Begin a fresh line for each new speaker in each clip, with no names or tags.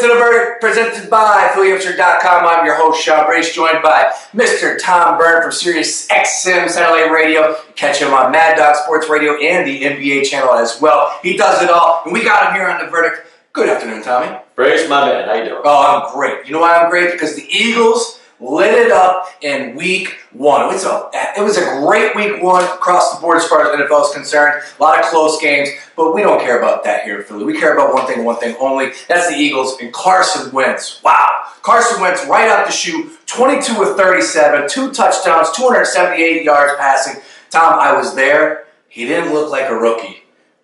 into The Verdict, presented by PhillyHipster.com. I'm your host, Sean Brace, joined by Mr. Tom Byrne from Sirius XM Satellite Radio. Catch him on Mad Dog Sports Radio and the NBA channel as well. He does it all, and we got him here on The Verdict. Good afternoon, Tommy.
Brace, my man. How you doing?
Oh, I'm great. You know why I'm great? Because the Eagles lit it up in week one. It was a great week one across the board as far as the NFL is concerned. A lot of close games, but we don't care about that here in Philly. We care about one thing only. That's the Eagles and Carson Wentz. Wow. Carson Wentz right out the chute, 22 of 37, 2 touchdowns, 278 yards passing. Tom, I was there. He didn't look like a rookie.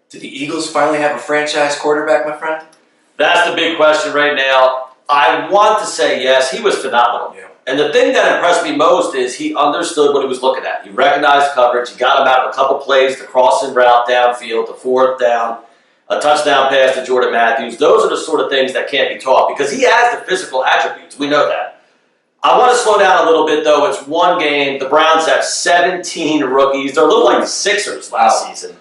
Did the Eagles finally have a franchise quarterback, my friend?
That's the big question right now. I want to say yes. He was phenomenal.
Yeah.
And the thing that impressed me most is he understood what he was looking at. He recognized coverage. He got him out of a couple plays, the crossing route downfield, the 4th down, a touchdown pass to Jordan Matthews. Those are the sort of things that can't be taught because he has the physical attributes. We know that. I want to slow down a little bit, though. It's one game. The Browns have 17 rookies. They're a little like the Sixers last season.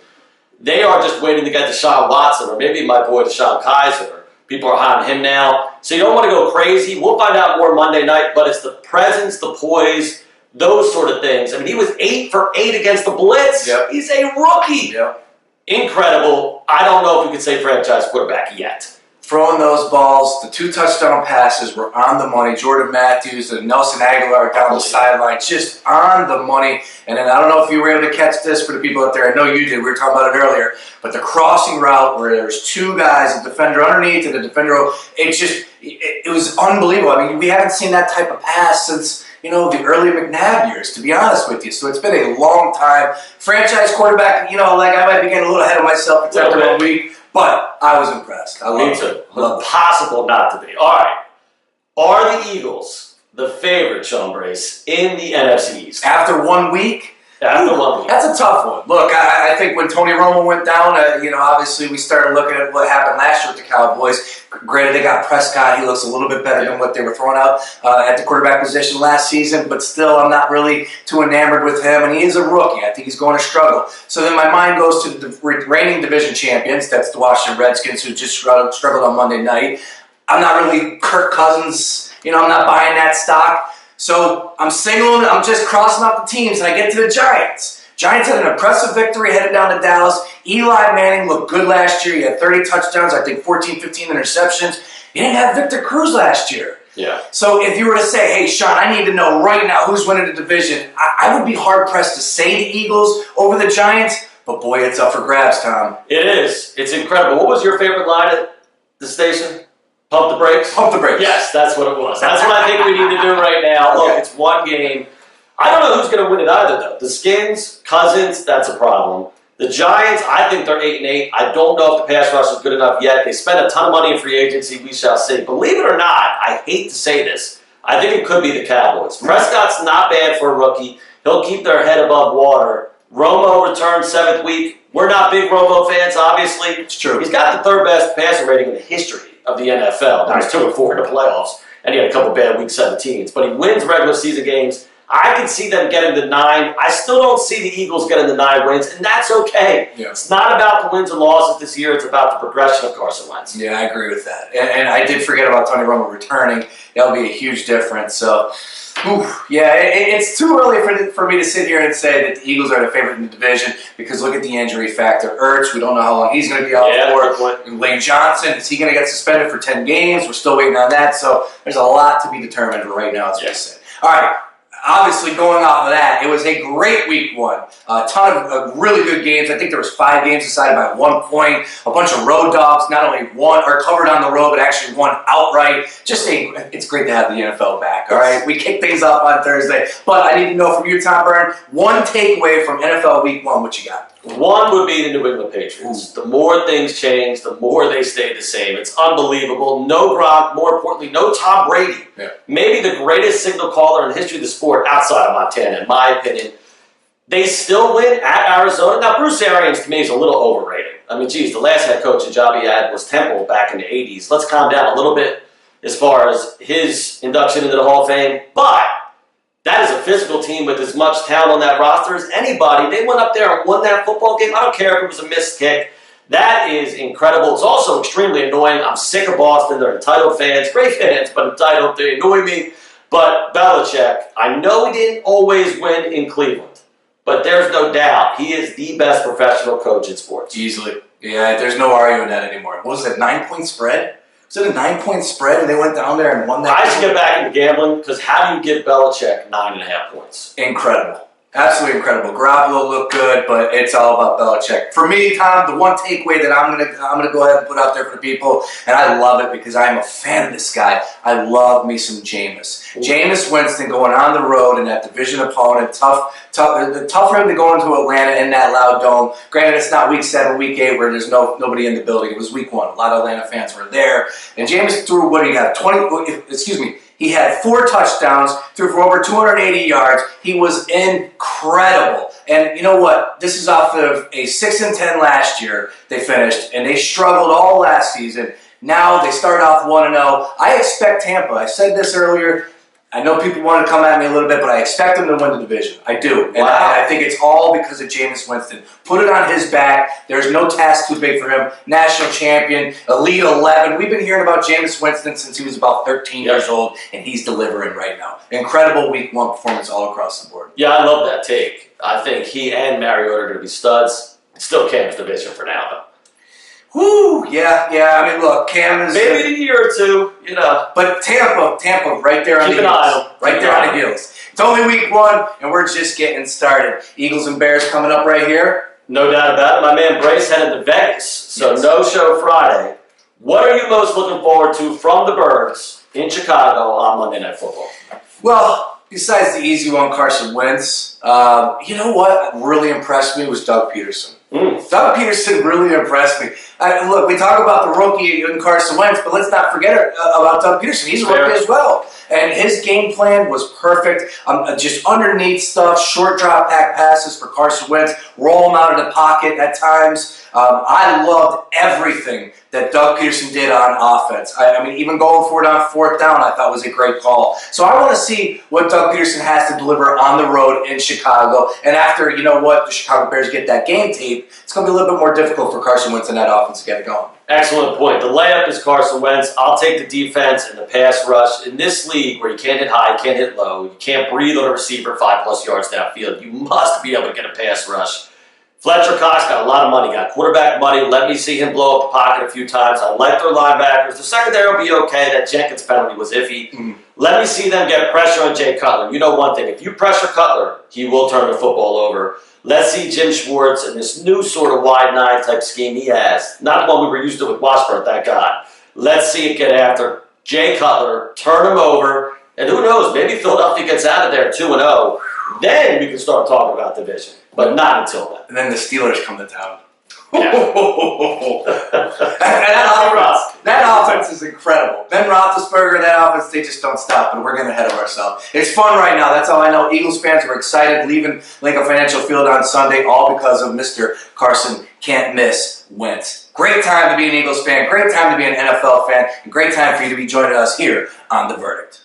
They are just waiting to get Deshaun Watson or maybe my boy Deshaun Kaiser. People are high on him now. So you don't want to go crazy. We'll find out more Monday night, but it's the presence, the poise, those sort of things. I mean, he was 8 for 8 against the blitz.
Yep.
He's a rookie.
Yep.
Incredible. I don't know if we could say franchise quarterback yet.
Throwing those balls, the 2 touchdown passes were on the money. Jordan Matthews and Nelson Aguilar down the sideline, just on the money. And then I don't know if you were able to catch this for the people out there. I know you did. We were talking about it earlier. But the crossing route where there's 2 guys, a defender underneath and a defender, it was unbelievable. I mean, we haven't seen that type of pass since, the early McNabb years, to be honest with you. So it's been a long time. Franchise quarterback, I might be getting a little ahead of myself after 1 week. But I was impressed.
Me too. Impossible not to be. All right. Are the Eagles the favorite, Sean Brace, in the NFC East?
After 1 week?
After 1 week.
That's a tough one. Look, I think when Tony Romo went down, obviously we started looking at what happened last year with the Cowboys. Granted, they got Prescott. He looks a little bit better than what they were throwing out at the quarterback position last season. But still, I'm not really too enamored with him. And he is a rookie. I think he's going to struggle. So then my mind goes to the reigning division champions. That's the Washington Redskins, who just struggled on Monday night. I'm not really Kirk Cousins. I'm not buying that stock. So I'm just crossing out the teams, and I get to the Giants. Giants had an impressive victory headed down to Dallas. Eli Manning looked good last year. He had 30 touchdowns, I think 14, 15 interceptions. He didn't have Victor Cruz last year.
Yeah.
So if you were to say, hey, Sean, I need to know right now who's winning the division, I would be hard-pressed to say the Eagles over the Giants, but boy, it's up for grabs, Tom.
It is. It's incredible. What was your favorite line at the station? Pump the brakes?
Pump the brakes.
Yes, that's what it was. That's what I think we need to do right now. Look, it's one game. I don't know who's going to win it either, though. The Skins, Cousins, that's a problem. The Giants, I think they're 8-8. I don't know if the pass rush is good enough yet. They spent a ton of money in free agency. We shall see. Believe it or not, I hate to say this, I think it could be the Cowboys. Prescott's not bad for a rookie. He'll keep their head above water. Romo returned 7th week. We're not big Romo fans, obviously.
It's true.
He's got the 3rd best passer rating in the history of the NFL. There was 2 and 4 in the playoffs, and he had a couple bad Week 17s. But he wins regular season games. I can see them getting the 9. I still don't see the Eagles getting the 9 wins, and that's okay. Yeah. It's not about the wins and losses this year. It's about the progression of Carson Wentz.
Yeah, I agree with that. And I did forget about Tony Romo returning. That'll be a huge difference. So, it's too early for me to sit here and say that the Eagles are the favorite in the division because look at the injury factor. Ertz, we don't know how long he's going to be out for. And Lane Johnson, is he going to get suspended for 10 games? We're still waiting on that. So there's a lot to be determined right now, as we said. All right. Obviously, going off of that, it was a great week one. A ton of really good games. I think there was 5 games decided by 1 point. A bunch of road dogs, not only won or covered on the road, but actually won outright. It's great to have the NFL back, all right? We kick things off on Thursday. But I need to know from you, Tom Byrne, one takeaway from NFL week one. What you got?
One would be the New England Patriots. The more things change, the more they stay the same. It's unbelievable. No Gronk, more importantly, no Tom Brady. Yeah. Maybe the greatest signal caller in the history of the sport outside of Montana, in my opinion. They still win at Arizona. Now, Bruce Arians, to me, is a little overrated. I mean, geez, the last head coach job he had was Temple back in the 80s. Let's calm down a little bit as far as his induction into the Hall of Fame. But that is a physical team with as much talent on that roster as anybody. They went up there and won that football game. I don't care if it was a missed kick. That is incredible. It's also extremely annoying. I'm sick of Boston. They're entitled fans, great fans, but entitled. They annoy me. But Belichick, I know he didn't always win in Cleveland, but there's no doubt he is the best professional coach in sports.
Easily. Yeah, there's no arguing that anymore. What was it, 9-point spread? Was it a 9-point spread and they went down there and won that?
I should get back into gambling because how do you give Belichick 9.5 points?
Incredible. Absolutely incredible. Garoppolo looked good, but it's all about Belichick. For me, Tom, the one takeaway that I'm gonna go ahead and put out there for the people, and I love it because I'm a fan of this guy. I love me some Jameis. Jameis Winston going on the road in that division opponent, tough for him to go into Atlanta in that loud dome. Granted, it's not week 7, week 8 where there's nobody in the building. It was week 1. A lot of Atlanta fans were there, and Jameis threw what he got He had 4 touchdowns, threw for over 280 yards. He was incredible. And you know what? This is off of a 6-10 last year they finished, and they struggled all last season. Now they start off 1-0. I expect Tampa. I said this earlier. I know people want to come at me a little bit, but I expect them to win the division. I do. And I think it's all because of Jameis Winston. Put it on his back. There's no task too big for him. National champion, Elite 11. We've been hearing about Jameis Winston since he was about 13 years old, and he's delivering right now. Incredible week 1 performance all across the board.
Yeah, I love that take. I think he and Mariota are going to be studs. Still Cam's division for now, though.
Whoo, yeah. I mean, look, Cam is
maybe in a year or two, you know.
But Tampa, right there on the heels. Right there on the heels. It's only week 1, and we're just getting started. Eagles and Bears coming up right here.
No doubt about it. My man Brace headed to Vegas, so no show Friday. What are you most looking forward to from the Birds in Chicago on Monday Night Football?
Well, besides the easy one, Carson Wentz, you know what really impressed me was Doug Peterson. Doug Peterson really impressed me. Look, we talk about the rookie in Carson Wentz, but let's not forget about Doug Peterson. He's a rookie as well. And his game plan was perfect. Just underneath stuff, short drop back passes for Carson Wentz, roll him out of the pocket at times. I loved everything that Doug Peterson did on offense. I mean, even going for it on 4th down, I thought was a great call. So I want to see what Doug Peterson has to deliver on the road in Chicago. And after, you know what, the Chicago Bears get that game tape, it's going to be a little bit more difficult for Carson Wentz and that offense to get it going.
Excellent point. The layup is Carson Wentz. I'll take the defense and the pass rush. In this league where you can't hit high, you can't hit low, you can't breathe on a receiver 5+ yards downfield, you must be able to get a pass rush. Fletcher Cox got a lot of money, got quarterback money. Let me see him blow up the pocket a few times. I like their linebackers. The secondary will be okay. That Jenkins penalty was iffy. Let me see them get pressure on Jay Cutler. You know one thing, if you pressure Cutler, he will turn the football over. Let's see Jim Schwartz and this new sort of wide 9 type scheme he has. Not the one we were used to with Washburn, thank God. Let's see it get after Jay Cutler, turn him over, and who knows, maybe Philadelphia gets out of there 2-0. Then we can start talking about division, but not until then.
And then the Steelers come to town.
Yeah.
that offense is incredible. Ben Roethlisberger, that offense, they just don't stop, but we're getting ahead of ourselves. It's fun right now. That's all I know. Eagles fans were excited leaving Lincoln Financial Field on Sunday, all because of Mr. Carson Can't Miss Wentz. Great time to be an Eagles fan, great time to be an NFL fan, and great time for you to be joining us here on The Verdict.